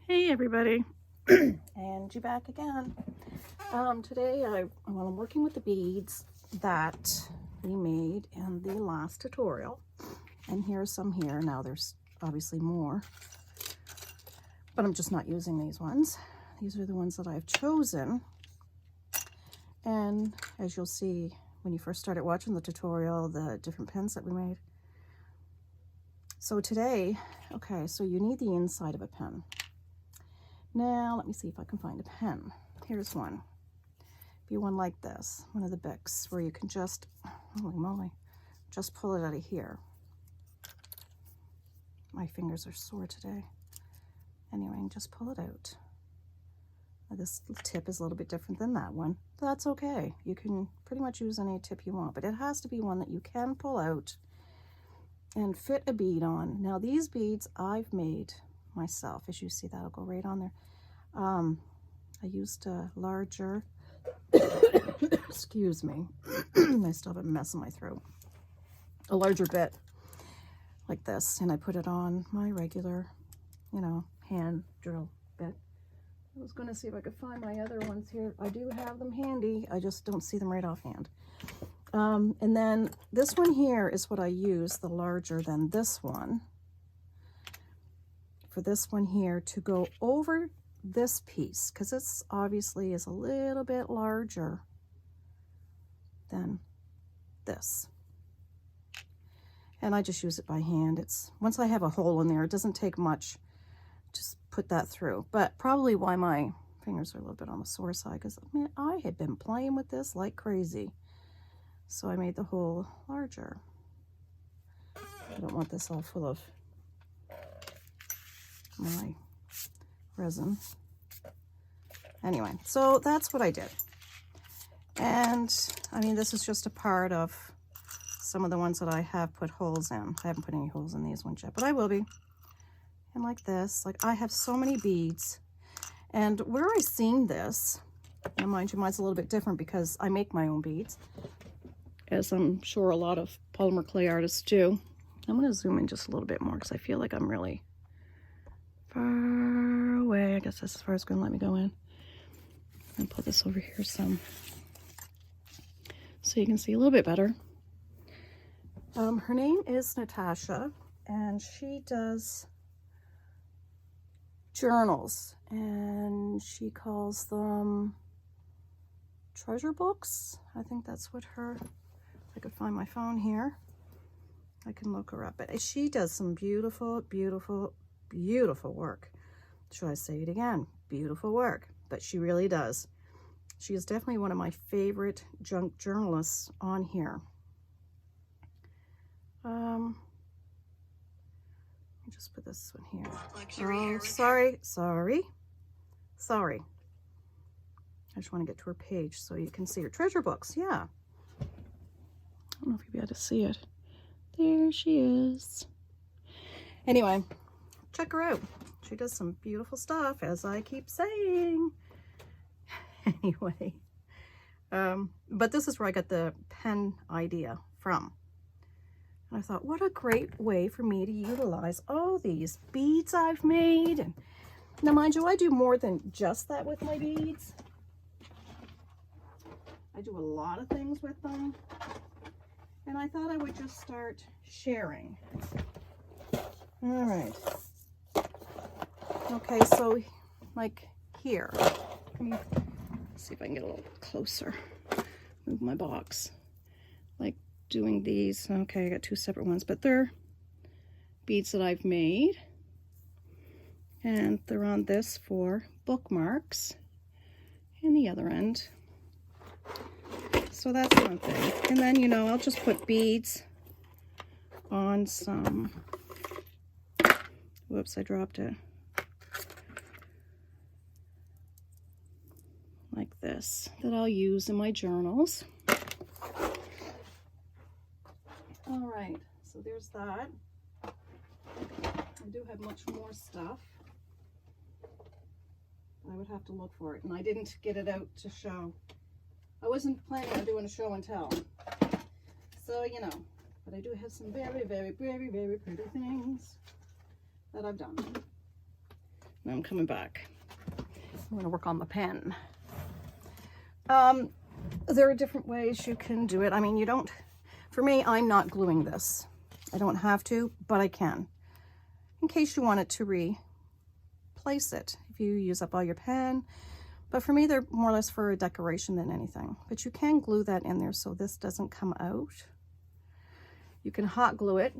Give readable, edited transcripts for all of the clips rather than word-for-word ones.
Hey everybody, and you back again. Today I'm working with the beads that we made in the last tutorial, and here's some here. Now there's obviously more, but I'm just not using these ones. These are the ones that I've chosen, and as you'll see when you first started watching the tutorial, the different pins that we made. So today, okay, so you need the inside of a pin. Now, let me see if I can find a pen. Here's one. Be one like this, one of the Bics, where you can just, holy moly, just pull it out of here. My fingers are sore today. Anyway, and just pull it out. Now, this tip is a little bit different than that one. That's okay. You can pretty much use any tip you want, but it has to be one that you can pull out and fit a bead on. Now, these beads I've made myself. As you see, that'll go right on there. I used a larger excuse me, I still have a mess in my throat, a larger bit like this, and I put it on my regular, hand drill bit. I was going to see if I could find my other ones here. I do have them handy, I just don't see them right offhand. And then this one here is what I use, the larger than this one, for this one here to go over this piece, because it's obviously is a little bit larger than this. And I just use it by hand. It's once I have a hole in there, it doesn't take much. Just put that through. But probably why my fingers are a little bit on the sore side, because man, I had been playing with this like crazy. So I made the hole larger. I don't want this all full of my resin. Anyway, so that's what I did. And I mean, this is just a part of some of the ones that I have put holes in. I haven't put any holes in these ones yet, but I will be. And like this, like I have so many beads. And where I seen this, now mind you, mine's a little bit different because I make my own beads, as I'm sure a lot of polymer clay artists do. I'm going to zoom in just a little bit more because I feel like I'm really far away. I guess that's as far as it's going to let me go in. And put this over here some so you can see a little bit better. Her name is Natasha, and she does journals, and she calls them treasure books. I think that's what her, if I could find my phone here, I can look her up. But she does some beautiful, beautiful, beautiful work. Should I say it again? Beautiful work. But she really does. She is definitely one of my favorite junk journalists on here. Let me just put this one here. Oh, sorry. I just want to get to her page so you can see her treasure books. Yeah. I don't know if you'll be able to see it. There she is. Anyway, check her out. She does some beautiful stuff, as I keep saying. Anyway, but this is where I got the pen idea from. And I thought, what a great way for me to utilize all these beads I've made. And now, mind you, I do more than just that with my beads. I do a lot of things with them. And I thought I would just start sharing. All right. Okay, so like here, let me see if I can get a little closer. Move my box. Like doing these. Okay, I got two separate ones, but they're beads that I've made. And they're on this for bookmarks. And the other end. So that's one thing. And then, I'll just put beads on some. Whoops, I dropped it. Like this, that I'll use in my journals. All right, so there's that. I do have much more stuff. I would have to look for it, and I didn't get it out to show. I wasn't planning on doing a show and tell. So, but I do have some very, very, very, very pretty things that I've done. and I'm coming back. I'm going to work on the pen. There are different ways you can do it. I mean, you don't, for me, I'm not gluing this. I don't have to, but I can, in case you want it to replace it if you use up all your pen. But for me, they're more or less for a decoration than anything. But you can glue that in there so this doesn't come out. You can hot glue it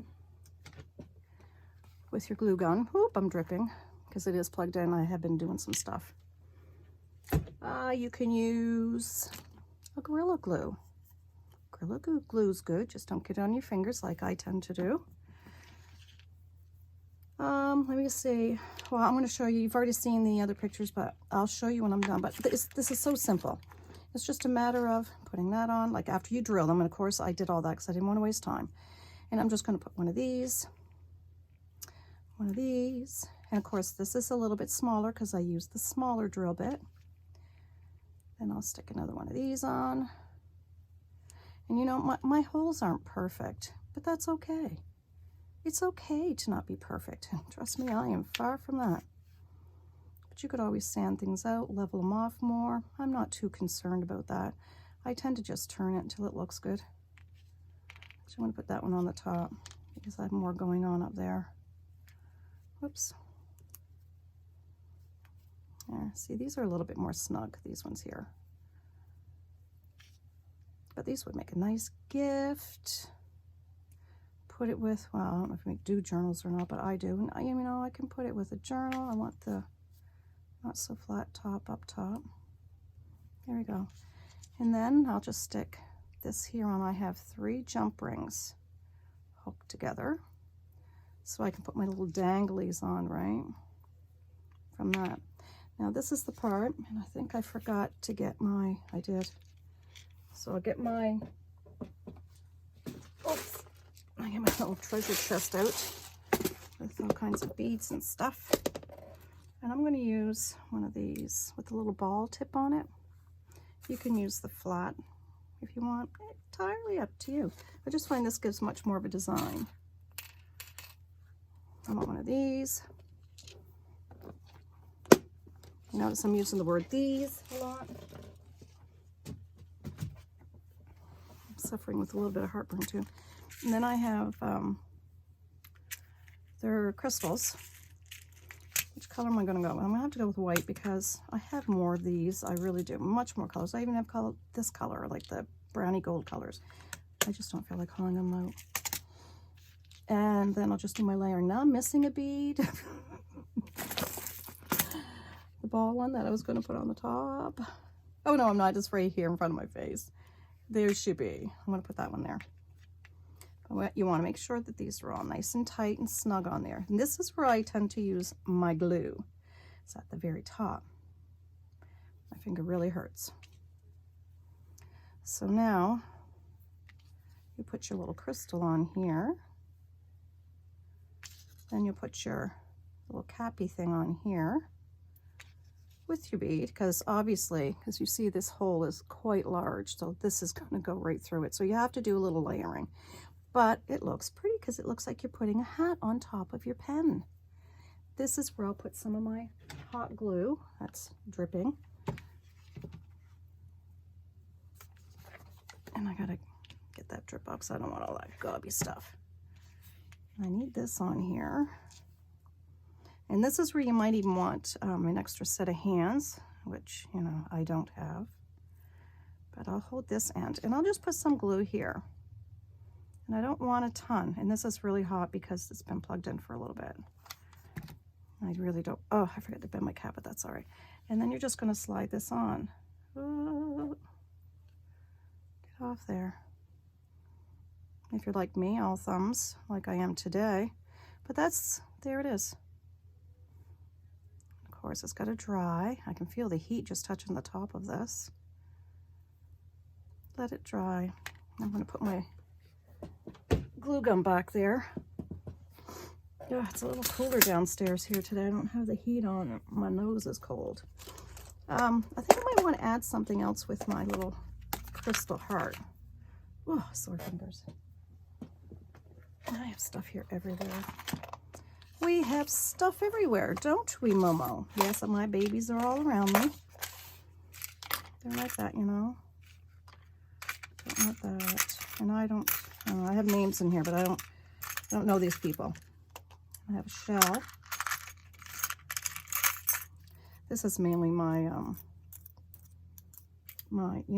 with your glue gun. Oop, I'm dripping because it is plugged in. I have been doing some stuff. You can use a Gorilla Glue. Gorilla Glue is good. Just don't get it on your fingers like I tend to do. Let me see. Well, I'm going to show you. You've already seen the other pictures, but I'll show you when I'm done. But this is so simple. It's just a matter of putting that on, like after you drill them. And of course, I did all that because I didn't want to waste time. And I'm just going to put one of these. And of course, this is a little bit smaller because I used the smaller drill bit. Then I'll stick another one of these on. And you know, my holes aren't perfect, but that's okay. It's okay to not be perfect. Trust me, I am far from that. But you could always sand things out, level them off more. I'm not too concerned about that. I tend to just turn it until it looks good. So I'm going to put that one on the top because I have more going on up there. Whoops. Yeah, see, these are a little bit more snug, these ones here. But these would make a nice gift. Put it with, well, I don't know if we do journals or not, but I do. And you know, I can put it with a journal. I want the not so flat top up top. There we go. And then I'll just stick this here on. I have 3 jump rings hooked together. So I can put my little danglies on, right? From that. Now this is the part, and I think I forgot to get my, I did. So I'll get my, oops, I get my little treasure chest out with all kinds of beads and stuff. And I'm going to use one of these with a little ball tip on it. You can use the flat if you want. Entirely up to you. I just find this gives much more of a design. I want one of these. You notice I'm using the word these a lot. I'm suffering with a little bit of heartburn too. And then I have, they're crystals. Which color am I going to go with? I'm going to have to go with white because I have more of these. I really do. Much more colors. I even have this color, like the brownie gold colors. I just don't feel like calling them out. And then I'll just do my layering. Now I'm missing a bead. The ball one that I was going to put on the top. Oh no, I'm not. It's right here in front of my face. There should be. I'm going to put that one there. You want to make sure that these are all nice and tight and snug on there. And this is where I tend to use my glue. It's at the very top. My finger really hurts. So now you put your little crystal on here. Then you'll put your little cappy thing on here with your bead, because obviously, because you see this hole is quite large, so this is going to go right through it. So you have to do a little layering. But it looks pretty because it looks like you're putting a hat on top of your pen. This is where I'll put some of my hot glue. That's dripping. And I gotta get that drip box. I don't want all that gobby stuff. I need this on here. And this is where you might even want an extra set of hands, which, you know, I don't have. But I'll hold this end and I'll just put some glue here. And I don't want a ton. And this is really hot because it's been plugged in for a little bit. I really don't. Oh, I forgot to bend my cap, but that's all right. And then you're just going to slide this on. Oh, get off there. If you're like me, all thumbs, like I am today. But there it is. Of course, it's got to dry. I can feel the heat just touching the top of this. Let it dry. I'm going to put my glue gun back there. Yeah, it's a little cooler downstairs here today. I don't have the heat on. My nose is cold. I think I might want to add something else with my little crystal heart. Oh, sore fingers. I have stuff here everywhere. We have stuff everywhere, don't we, Momo? Yes, my babies are all around me. They're like that, you know. Don't want that. And I have names in here, but I don't know these people. I have a shell. This is mainly my, you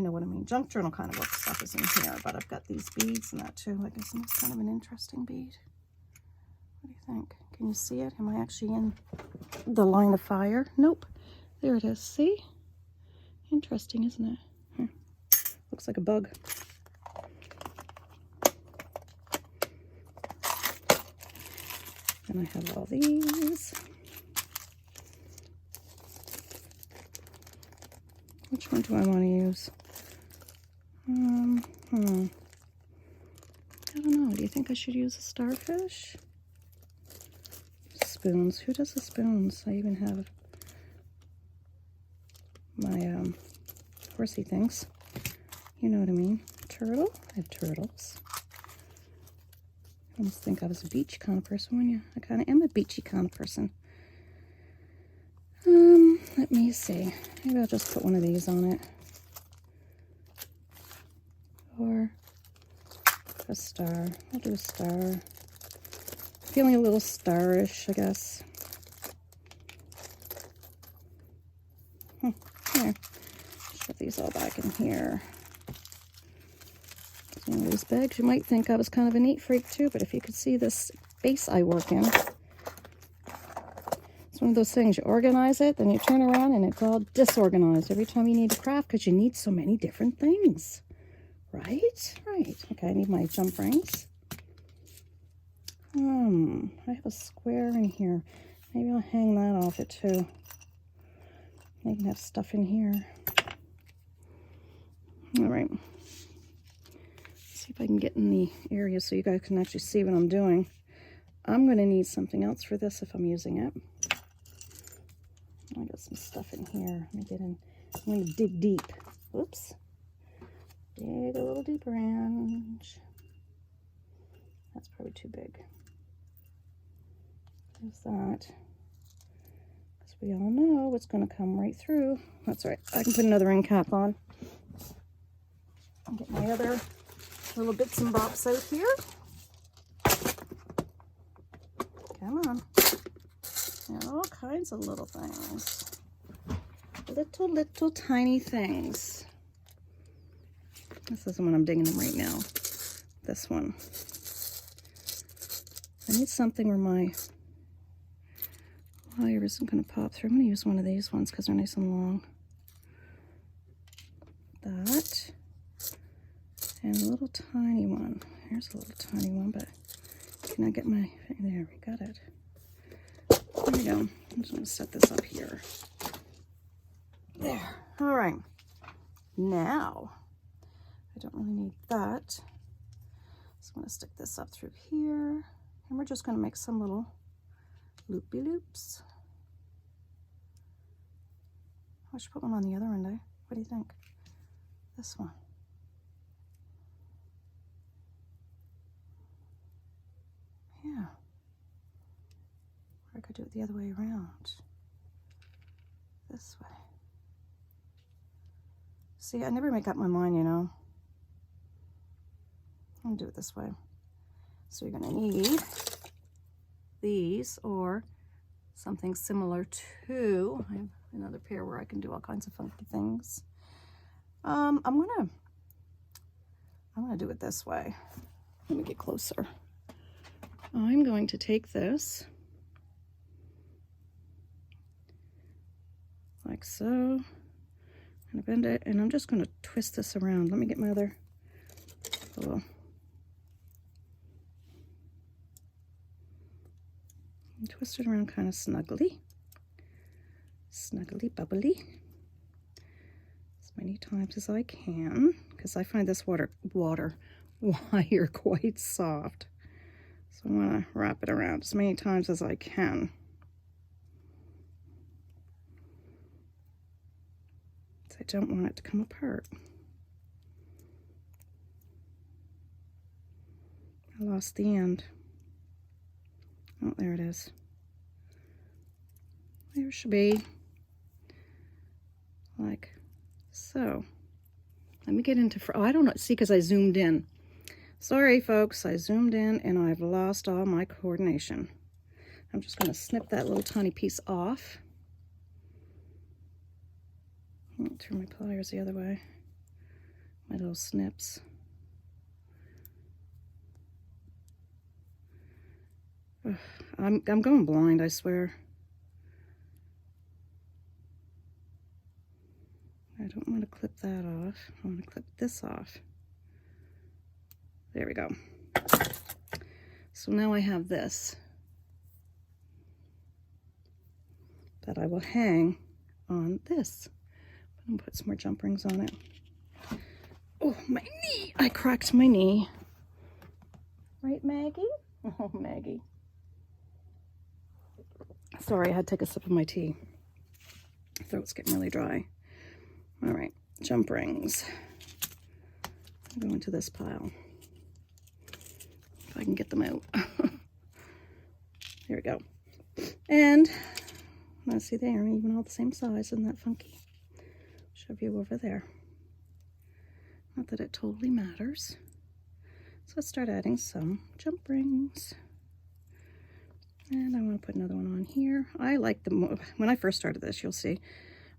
know what I mean, junk journal kind of book stuff is in here, but I've got these beads and that too. I guess that's kind of an interesting bead. What do you think? Can you see it? Am I actually in the line of fire? Nope. There it is. See? Interesting, isn't it? Here. Looks like a bug. And I have all these. Which one do I want to use? I don't know. Do you think I should use a starfish? Spoons. Who does the spoons? I even have my horsey things. You know what I mean. Turtle. I have turtles. I almost think I was a beach kind of person, wouldn't you? I kind of am a beachy kind of person. Let me see. Maybe I'll just put one of these on it. Or a star. I'll do a star. Feeling a little starish, I guess. Here. Shove these all back in here. One of these bags. You might think I was kind of a neat freak too, but if you could see this base I work in, one of those things, you organize it, then you turn around and it's all disorganized every time you need to craft because you need so many different things. Right? Right. Okay, I need my jump rings. I have a square in here. Maybe I'll hang that off it too. I can have stuff in here. All right. See if I can get in the area so you guys can actually see what I'm doing. I'm going to need something else for this if I'm using it. I got some stuff in here. Let me get in. I'm going to dig deep. Whoops. Dig a little deeper in. That's probably too big. There's that. Because we all know what's going to come right through. That's all right. I can put another end cap on. I'll get my other little bits and bobs out here. Come on. And all kinds of little things. Little tiny things. This is the one I'm digging in right now. This one. I need something where my wire isn't going to pop through. I'm going to use one of these ones because they're nice and long. That. And a little tiny one. Here's a little tiny one, but can I get my... There, we got it. There we go. I'm just going to set this up here. There. All right. Now, I don't really need that. So I'm going to stick this up through here. And we're just going to make some little loopy-loops. I should put one on the other end, eh? What do you think? This one. Yeah. Or I could do it the other way around. This way. See, I never make up my mind, you know. I'm gonna do it this way. So you're gonna need these or something similar to, I have another pair where I can do all kinds of funky things. I'm gonna do it this way. Let me get closer. I'm going to take this like so, and I bend it, and I'm just going to twist this around. Let me get my other little, and twist it around kind of snuggly bubbly, as many times as I can, because I find this wire quite soft. So I want to wrap it around as many times as I can. So I don't want it to come apart. I lost the end. Oh, there it is. there should be like so. Let me get into, oh, I don't know, see, because I zoomed in. Sorry, folks, I zoomed in and I've lost all my coordination. I'm just going to snip that little tiny piece off. Turn my pliers the other way. My little snips. Ugh, I'm going blind, I swear. I don't want to clip that off. I want to clip this off. There we go. So now I have this that I will hang on this. I'm gonna put some more jump rings on it. Oh, my knee! I cracked my knee. Right, Maggie? Oh, Maggie. Sorry, I had to take a sip of my tea. Throat's getting really dry. All right, jump rings. I'll go into this pile. If I can get them out. There we go. And let's see, they are even all the same size. Isn't that funky? Shove you over there. Not that it totally matters. So let's start adding some jump rings. And I want to put another one on here. I like the, when I first started this, you'll see,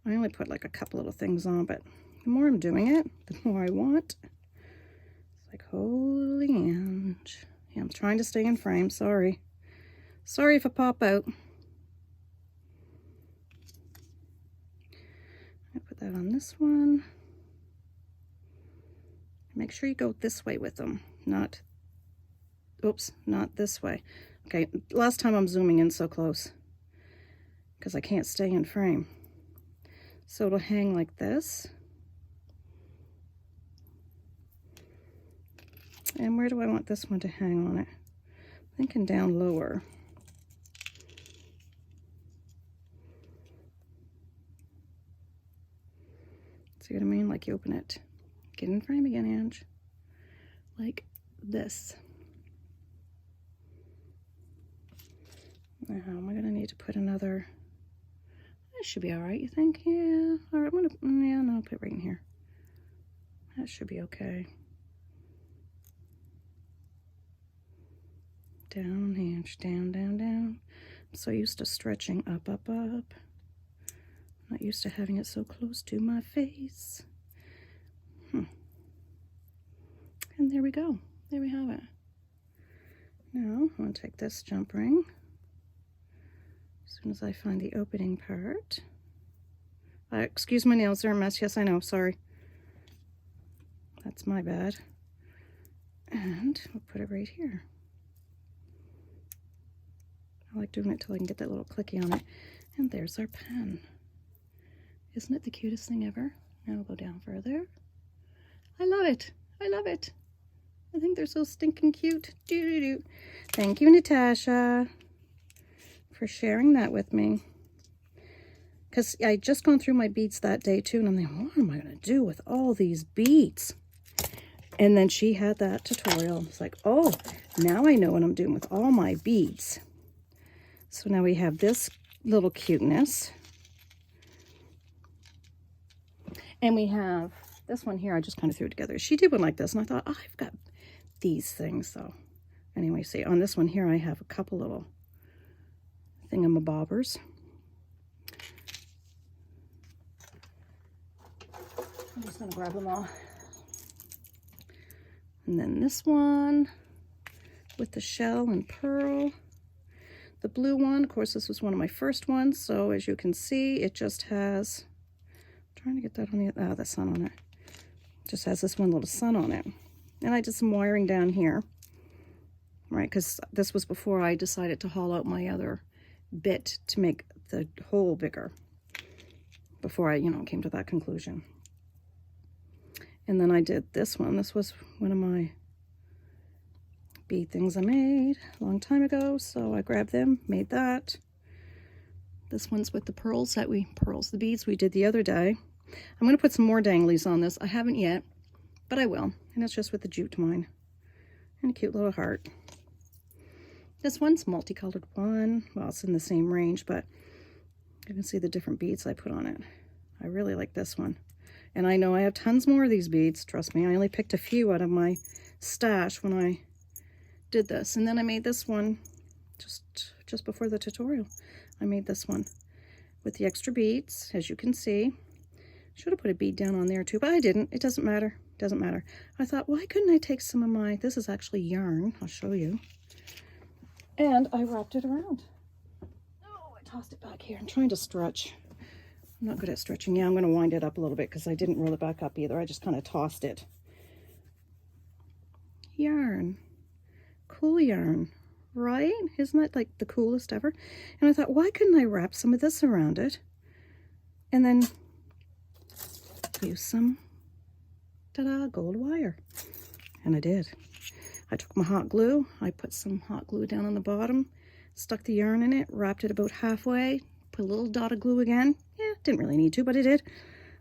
I only put like a couple little things on, but the more I'm doing it, the more I want. It's like, holy Ange. Yeah, I'm trying to stay in frame, sorry. Sorry if I pop out. I'll put that on this one. Make sure you go this way with them, not, oops, not this way. Okay, last time I'm zooming in so close because I can't stay in frame. So it'll hang like this. And where do I want this one to hang on it? I'm thinking down lower. See what I mean? Like you open it. Get in frame again, Ange. Like this. Now, am I going to need to put another? That should be all right, you think? Yeah. All right, I'm going to, yeah, no, I'll put it right in here. That should be okay. Down, Ange, down, down, down. I'm so used to stretching up, up, up. Not used to having it so close to my face. And there we go. There we have it. Now, I'm going to take this jump ring. As soon as I find the opening part. Excuse my nails, they're a mess. Yes, I know. Sorry. That's my bad. And we'll put it right here. I like doing it till I can get that little clicky on it. And there's our pen. Isn't it the cutest thing ever? Now we'll go down further. I love it. I love it. I think they're so stinking cute. Doo-doo-doo. Thank you, Natasha, for sharing that with me. Because I just gone through my beads that day too, and I'm thinking, what am I going to do with all these beads? And then she had that tutorial. It's like, oh, now I know what I'm doing with all my beads. So now we have this little cuteness. And we have this one here. I just kind of threw it together. She did one like this, and I thought, oh, I've got these things. So anyway, see, on this one here, I have a couple little thingamabobbers. I'm just going to grab them all. And then this one with the shell and pearl. The blue one, of course, this was one of my first ones. So as you can see, it just has, I'm trying to get that on the, the sun on it. Just has this one little sun on it. And I did some wiring down here, right? Because this was before I decided to haul out my other bit to make the hole bigger. Before I, came to that conclusion. And then I did this one. This was one of my bead things I made a long time ago. So I grabbed them, made that. This one's with the pearls that the beads we did the other day. I'm going to put some more danglies on this. I haven't yet, but I will. And it's just with the jute twine and a cute little heart. This one's multicolored one. Well, it's in the same range, but You can see the different beads I put on it. I really like this one. And I know I have tons more of these beads. Trust me, I only picked a few out of my stash when I did this. And then I made this one just before the tutorial. I made this one with the extra beads, as you can see. Should have put a bead down on there too, but I didn't. It doesn't matter. Doesn't matter. I thought, why couldn't I take some of my, this is actually yarn. I'll show you. And I wrapped it around. Oh, I tossed it back here. I'm trying to stretch. I'm not good at stretching. Yeah, I'm going to wind it up a little bit because I didn't roll it back up either. I just kind of tossed it. Yarn. Cool yarn, right? Isn't that like the coolest ever? And I thought, why couldn't I wrap some of this around it and then use some, ta-da, gold wire? And I did. I took my hot glue. I put some hot glue down on the bottom, stuck the yarn in it, wrapped it about halfway, put a little dot of glue again. Yeah, didn't really need to, but I did.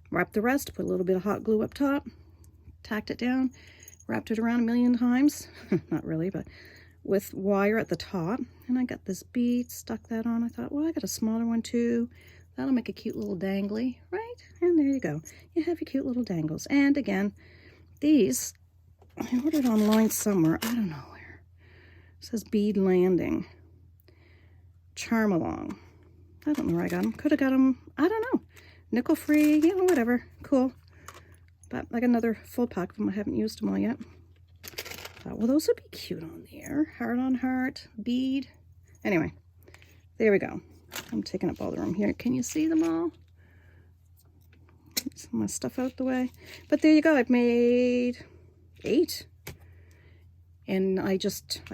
Wrapped the rest, put a little bit of hot glue up top, tacked it down, wrapped it around a million times. Not really, but with wire at the top. And I got this bead, stuck that on. I thought, well, I got a smaller one too. That'll make a cute little dangly, right? And there you go. You have your cute little dangles. And again, these, I ordered online somewhere. I don't know where. It says bead landing. Charm along. I don't know where I got them. Could have got them, I don't know. Nickel free, you know, whatever. Cool. But I got another full pack of them. I haven't used them all yet. Thought, well, those would be cute on there. Heart on heart, bead. Anyway, there we go. I'm taking up all the room here. Can you see them all? Get some of my stuff out the way. But there you go. I've made 8. And I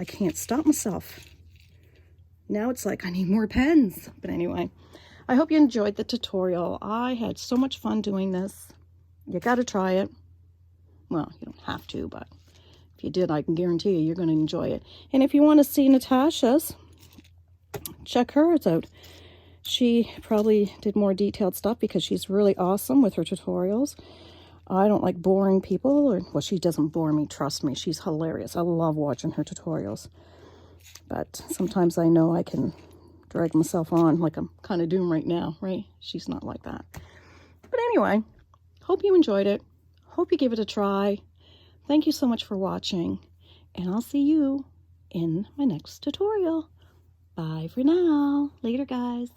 can't stop myself. Now it's like I need more pens. But anyway, I hope you enjoyed the tutorial. I had so much fun doing this. You got to try it. Well, you don't have to, but if you did, I can guarantee you're going to enjoy it. And if you want to see Natasha's, check hers out. She probably did more detailed stuff because she's really awesome with her tutorials. I don't like boring people. Well, she doesn't bore me, trust me. She's hilarious. I love watching her tutorials. But sometimes I know I can drag myself on like I'm kind of doing right now, right? She's not like that. But anyway, hope you enjoyed it. Hope you give it a try. Thank you so much for watching. And I'll see you in my next tutorial. Bye for now. Later, guys.